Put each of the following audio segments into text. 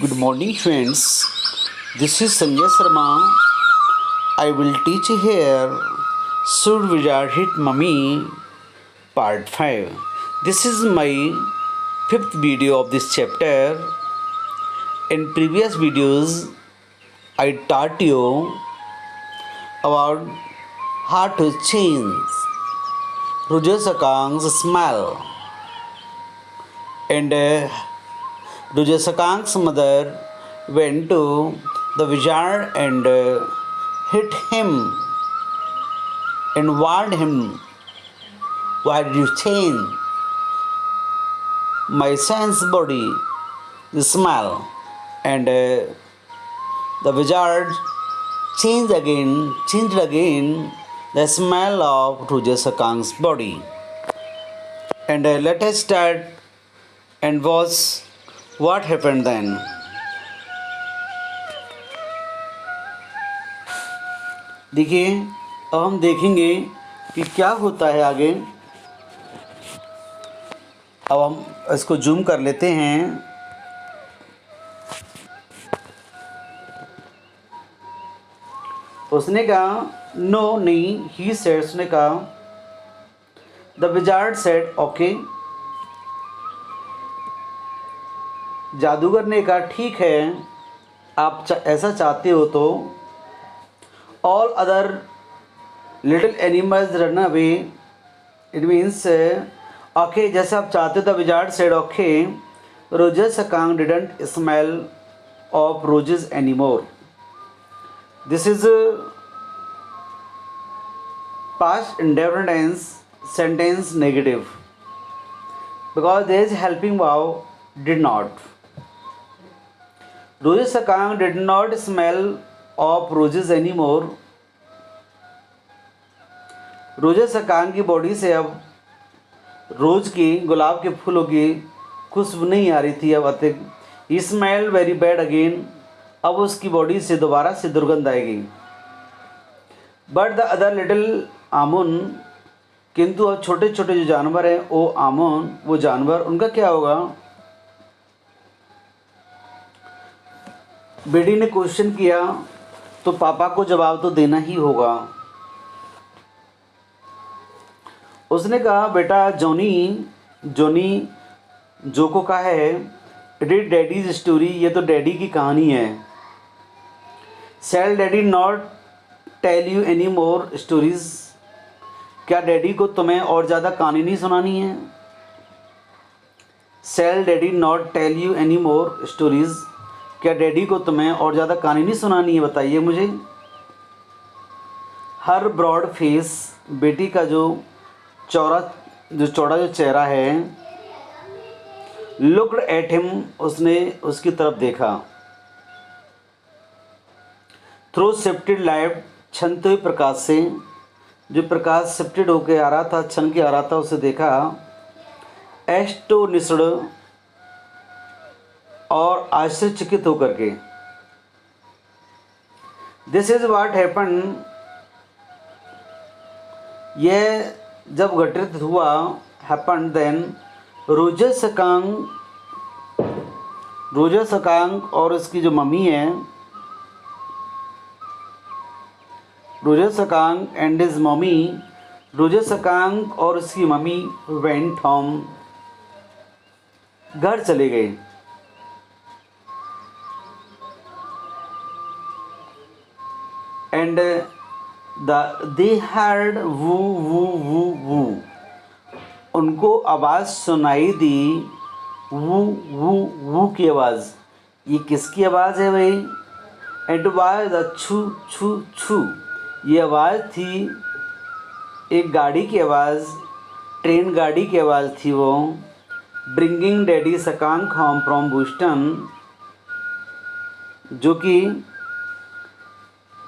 Good morning, friends. This is Sanjay Sharma. I will teach here Should Wizard Hit Mummy Part 5. This is my fifth video of this chapter. In previous videos, I taught you about how to change Roger Sakang's smile, and Roger Sakang's mother went to the wizard and hit him and warned him, "Why did you change my son's body, the smile?" And the wizard changed again the smell of Roger Sakang's body. And let us start and watch what happened then. देखिए, अब हम देखेंगे कि क्या होता है आगे. अब हम इसको जूम कर लेते हैं. उसने कहा, नो नहीं, ही सेड, उसने कहा, द विजार्ड सेड ओके. जादूगर ने कहा, ठीक है, आप ऐसा चाहते हो तो. All other little animals run away. It means okay, जैसे आप चाहते हो. The wizard said okay. Roger Skunk didn't smell of roses anymore. This is past indefinite tense sentence negative because there is helping verb did not. Roger Sakang did not smell of roses anymore. Roger Skunk की body से अब रोज की, गुलाब के फूलों की खुशबू नहीं आ रही थी अब अतिक. ही स्मेल्ड वेरी बैड अगेन. अब उसकी बॉडी से दोबारा से दुर्गंध आएगी. बट द अदर लिटिल आमुन, किंतु अब छोटे छोटे जो जानवर हैं वो जानवर, उनका क्या होगा. बेटी ने क्वेश्चन किया तो पापा को जवाब तो देना ही होगा. उसने कहा, बेटा जोनी जोको का है. इट इज डैडीज स्टोरी, ये तो डैडी की कहानी है. Shall daddy not tell you any more stories. क्या डैडी को तुम्हें और ज़्यादा कहानी नहीं सुनानी है. Shall daddy not tell you any more stories. क्या डैडी को तुम्हें और ज़्यादा कहानी नहीं सुनानी है, बताइए मुझे. हर ब्रॉड फेस, बेटी का जो चौड़ा जो चेहरा है. लुक्ड एट हिम, उसने उसकी तरफ देखा. थ्रू शिफ्टेड लाइट, छनते हुए प्रकाश से, जो प्रकाश शिफ्टेड होकर आ रहा था, छन के आ रहा था, उसे देखा. एस्टोनिस्ड, और आश्चर्यचकित होकर के. दिस इज व्हाट हैपन, यह जब घटित हुआ. हैपन देन रोजर सकांग और उसकी जो मम्मी है, Roger Skunk and his mummy, Roger Skunk और उसकी मम्मी वेंट होम, घर चले गए. एंड दे हर्ड वू वू वू वू, उनको आवाज़ सुनाई दी. वू वू वू की आवाज़. ये किसकी आवाज़ है भाई. एंड वाज द छू छू छू, ये आवाज़ थी एक गाड़ी की आवाज़, ट्रेन गाड़ी की आवाज़ थी वो. Bringing daddy Skunk home from Boston, जो कि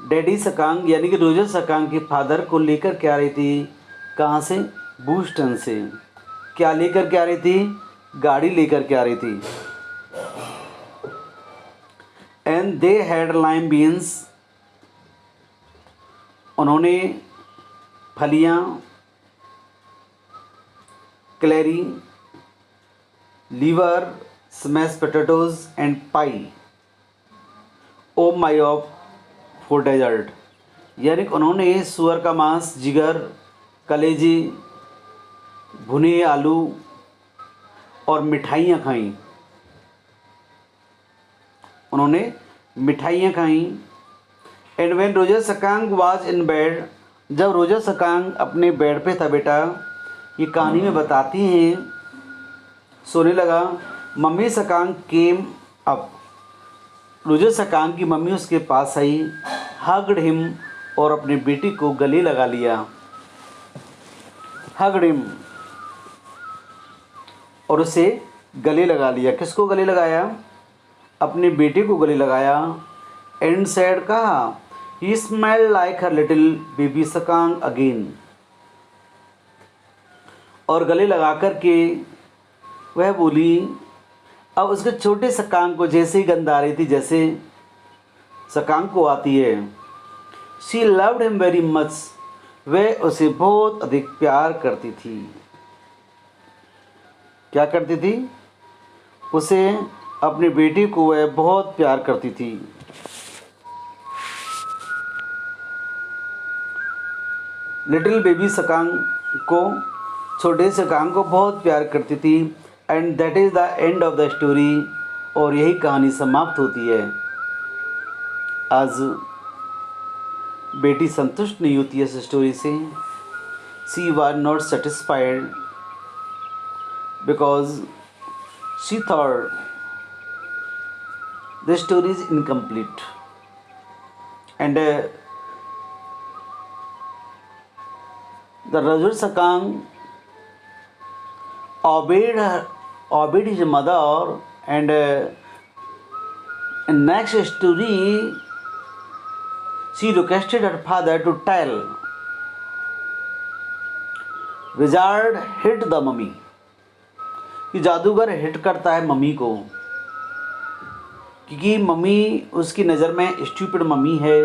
डैडी सकांग यानी कि रोजर सकांग के फादर को लेकर के आ रही थी. कहाँ से. बूस्टन से. क्या लेकर के आ रही थी. गाड़ी लेकर के आ रही थी. And they had lima beans, उन्होंने फलियाँ, celery, liver, smash potatoes and pie, oh my of for dessert, यानी कि उन्होंने सुअर का मांस, जिगर, कलेजी, भुने आलू और मिठाइयाँ खाईं। उन्होंने मिठाइयाँ खाईं। And when Roger Skunk was in bed, जब रोजर सकांग अपने बेड पे था बेटा, ये कहानी में बताती हैं, सोने लगा। Mummy सकांग came up, Roger Skunk की मम्मी उसके पास आई। हग्ड हिम, और अपनी बेटी को गले लगा लिया। हग्ड हिम, और उसे गले लगा लिया। किसको गले लगाया? अपनी बेटी को गले लगाया। एंड सेड, कहा, he smelled like her little baby skunk again, और गले लगा कर के वह बोली, अब उसके छोटे सकांग को जैसे ही गंध आ रही थी, जैसे सकांग को आती है। She loved him very much, वह उसे बहुत अधिक प्यार करती थी। क्या करती थी? उसे, अपनी बेटी को वह बहुत प्यार करती थी। लिटिल बेबी सकांग को, छोटे सकांग को बहुत प्यार करती थी। And that is the end of the story, और यही कहानी समाप्त होती है। आज बेटी संतुष्ट नहीं होती है इस स्टोरी से। She was not satisfied because she thought the story is incomplete. And the Rajur Sakang obeyed his mother, and in next story she requested her father to tell wizard hit the mummy, कि जादूगर hit करता है mummy को, क्योंकि mummy उसकी नज़र में stupid mummy है।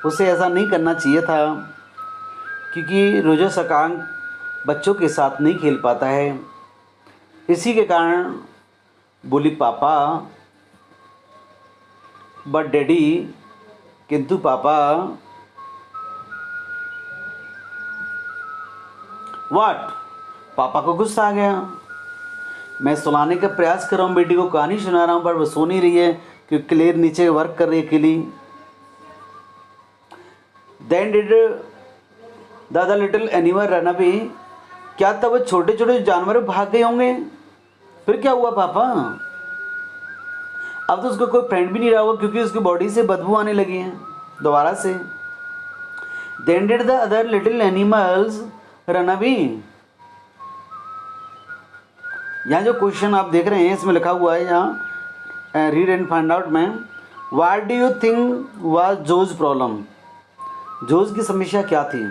उसे ऐसा नहीं करना चाहिए था, क्योंकि रोजर सकांग बच्चों के साथ नहीं खेल पाता है। इसी के कारण बोली पापा, बट डैडी, किंतु पापा। व्हाट? पापा को गुस्सा आ गया। मैं सुलाने का प्रयास कर रहा हूँ, बेटी को कहानी सुना रहा हूँ, पर वो सो नहीं रही है, क्योंकि क्लेयर नीचे वर्क कर रही है अकेली। देन डिड दादा लिटिल एनिमल रन अवे, क्या तब वो छोटे छोटे जानवर भाग गए होंगे? फिर क्या हुआ पापा? अब तो उसको कोई फ्रेंड भी नहीं रहा होगा, क्योंकि उसकी बॉडी से बदबू आने लगी है दोबारा से। Then did the other little animals run away. यहाँ जो क्वेश्चन आप देख रहे हैं, इसमें लिखा हुआ है यहाँ रीड एंड फाइंड आउट में, what do you think was Jo's problem? Jo's की समस्या क्या थी?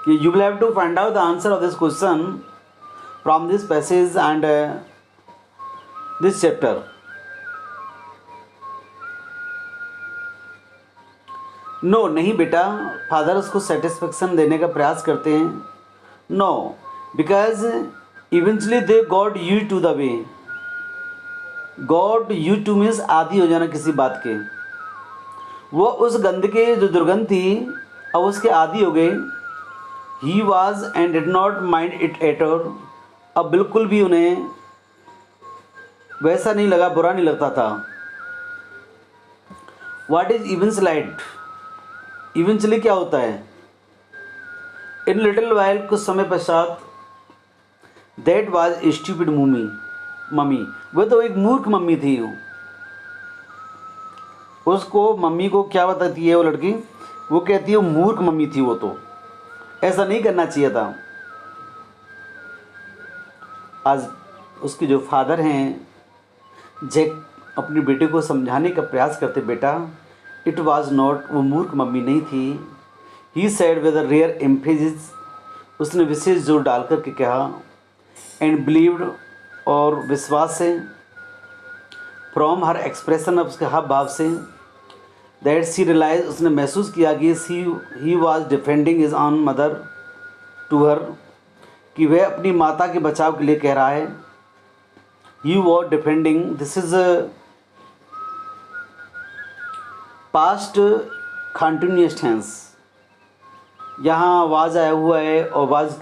You will have to find out the answer of this question from this passage and this chapter. No, नहीं बेटा, फादर उसको satisfaction देने का प्रयास करते हैं। No, because eventually they got used to the way. Got used to means आदी हो जाना किसी बात के। वो उस गंध के, जो दुर्गंध थी, अब उसके आदी हो गए। He was and did not mind it at all. अब बिल्कुल भी उन्हें वैसा नहीं लगा, बुरा नहीं लगता था। What is eventually? Eventually क्या होता है? In little while, कुछ समय पश्चात, that was a stupid mummy, वह तो एक मूर्ख मम्मी थी। उसको, मम्मी को क्या बताती है वो लड़की? वो कहती है वो मूर्ख मम्मी थी, वो तो ऐसा नहीं करना चाहिए था। आज उसके जो फादर हैं, जैक, अपनी बेटे को समझाने का प्रयास करते, बेटा इट वाज नॉट, वो मूर्ख मम्मी नहीं थी। He said with a rare emphasis, उसने विशेष जोर डाल कर के कहा, एंड बिलीव्ड, और विश्वास से, फ्रॉम हर एक्सप्रेशन, अब उसके हाव भाव से, दैट सी रियलाइज, उसने महसूस किया कि he was defending his own mother to her, कि वह अपनी माता के बचाव के लिए कह रहा है। He was defending, this is past continuous tense, यहाँ वाज आया हुआ है और वाज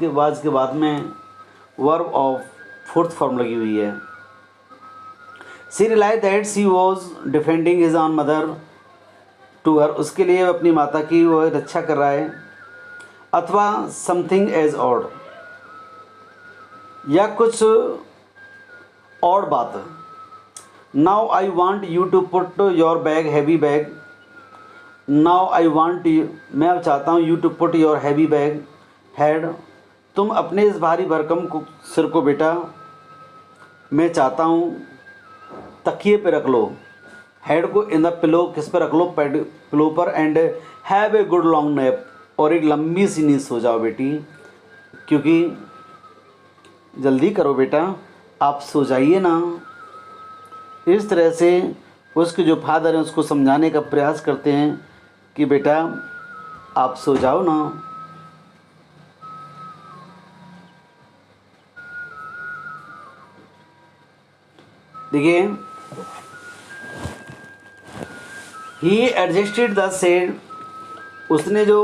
के बाद में वर्ब ऑफ फोर्थ फॉर्म लगी हुई है। She realize that she was defending his own mother to her, उसके लिए अपनी माता की वो रक्षा कर रहा है। अथवा समथिंग एज ऑड, या कुछ और बात। Now I want you to put your bag, heavy bag. Now I want you, मैं अब चाहता हूँ, you to put your heavy bag head, तुम अपने इस भारी भरकम सिर को बेटा मैं चाहता हूँ तकिए पे रख लो। हेड को इन द पिलो, किस पर रख लो, पिलो पर। And have a good long nap, और एक लंबी सी नींद सो जाओ बेटी, क्योंकि जल्दी करो बेटा, आप सो जाइए ना। इस तरह से उसके जो फादर हैं उसको समझाने का प्रयास करते हैं कि बेटा आप सो जाओ ना। देखिए, ही एडजस्टेड द शेड, उसने जो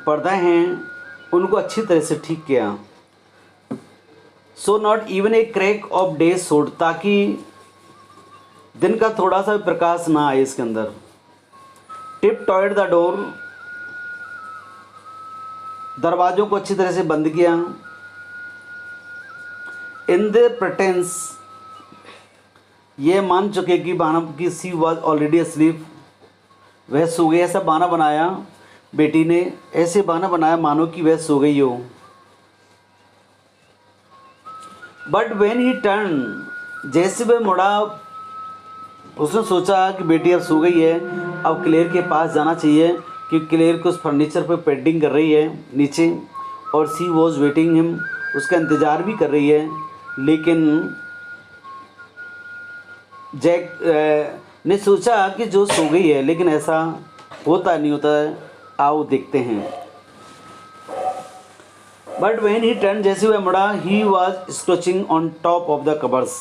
पर्दा हैं उनको अच्छी तरह से ठीक किया। So not even a crack of day showed, ताकि दिन का थोड़ा सा भी प्रकाश ना आए इसके अंदर। टिप टॉयड द डोर, दरवाजों को अच्छी तरह से बंद किया। इन द प्रेटेंस, ये मान चुके कि बहाना कि सी वॉज ऑलरेडी अस्लीप, वह सो गई। ऐसा बहाना बनाया बेटी ने, ऐसे बहाना बनाया मानो कि वह सो गई हो। बट वेन ही टर्न, जैसे वह मुड़ा, उसने सोचा कि बेटी अब सो गई है, अब क्लेयर के पास जाना चाहिए, क्योंकि क्लेयर को उस फर्नीचर पर पेंटिंग कर रही है नीचे, और सी वॉज वेटिंग हिम, उसका इंतज़ार भी कर रही है। लेकिन जैक ने सोचा कि जो सो गई है, लेकिन ऐसा होता नहीं होता है, आओ देखते हैं। बट वेन ही टर्न, जैसे वह मुड़ा, he was scrooching on top of the covers,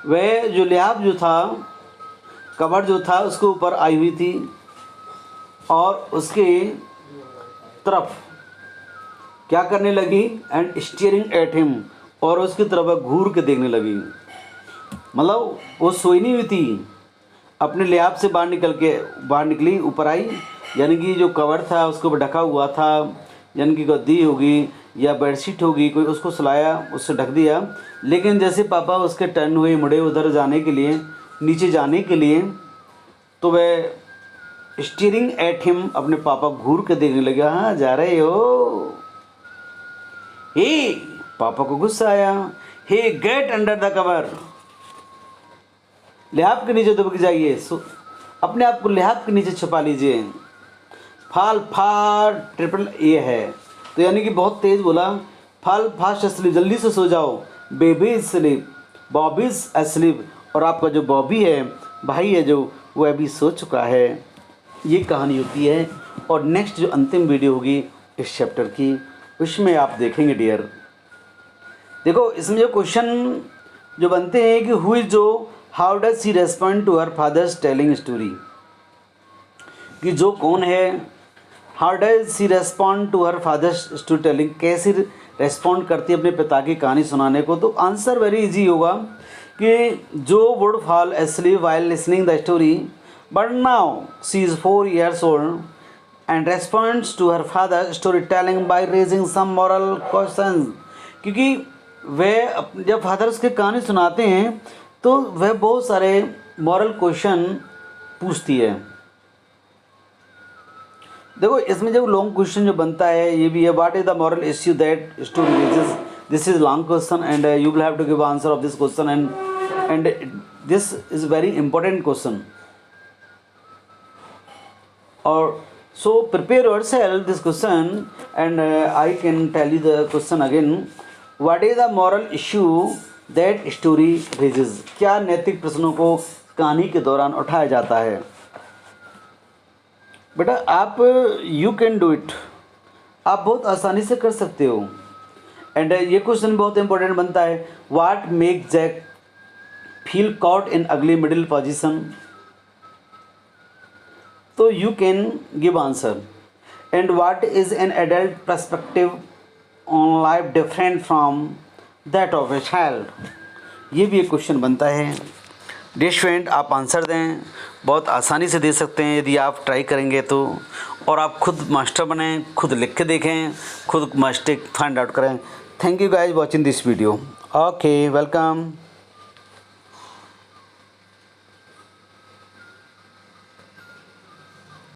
वह जो लिहाफ जो था, कवर जो था उसके ऊपर आई हुई थी, और उसके तरफ क्या करने लगी, एंड स्टीयरिंग एट हिम, और उसकी तरफ घूर के देखने लगी। मतलब वो सोई नहीं हुई थी, अपने लिहाफ से बाहर निकली, ऊपर आई, यानी कि जो कवर था उसके ऊपर ढका हुआ था, यानी कि गद्दी होगी या बेडशीट होगी, कोई उसको सुलाया, उससे ढक दिया। लेकिन जैसे पापा उसके टर्न हुए, मुड़े उधर जाने के लिए, नीचे जाने के लिए, तो वह स्टीयरिंग एट हिम, अपने पापा घूर के देखने लगा। हाँ जा रहे हो? हे, पापा को गुस्सा आया। हे, गेट अंडर द कवर, लिहाफ के नीचे दुबक जाइए, अपने आप को लिहाफ के नीचे छुपा लीजिए। फाल फार ट्रिपल ए है, तो यानी कि बहुत तेज़ बोला, फाल फास्ट स्लीप, जल्दी से सो जाओ। Baby is sleep, Bobby is asleep, और आपका जो बॉबी है, भाई है जो, वो अभी सो चुका है। ये कहानी होती है। और नेक्स्ट जो अंतिम वीडियो होगी इस चैप्टर की, उसमें आप देखेंगे डियर। देखो, इसमें जो क्वेश्चन जो बनते हैं कि हु इज जो, how does she respond to her father's telling story, कि जो कौन है, how does she respond to her father's story telling, कैसे रेस्पॉन्ड करती है अपने पिता की कहानी सुनाने को। तो आंसर वेरी इजी होगा कि Jo would fall asleep while listening the story, but now she is 4 years old and responds to her father story telling by raising some moral question, क्योंकि वह जब फादर उसके कहानी सुनाते हैं तो वह बहुत सारे मॉरल क्वेश्चन पूछती है। देखो, इसमें जब लॉन्ग क्वेश्चन जो बनता है ये भी है, what is the moral issue that story raises, this is long question and you will have to give answer of this question, and this is very important question. और so prepare yourself this question and I can tell you the question again, what is the moral issue that story raises, क्या नैतिक प्रश्नों को कहानी के दौरान उठाया जाता है। बेटा आप यू कैन डू इट, आप बहुत आसानी से कर सकते हो। एंड ये क्वेश्चन बहुत इंपॉर्टेंट बनता है, what make Jack feel caught in ugly middle position. तो you can give answer. And what is an adult perspective on life different from that of a child. ये भी एक क्वेश्चन बनता है। डियर स्टूडेंट, आप answer दें, बहुत आसानी से दे सकते हैं यदि आप ट्राई करेंगे तो। और आप खुद मास्टर बनें, खुद लिख के देखें, खुद मिस्टेक फाइंड आउट करें। Thank you guys watching this video. Okay, welcome.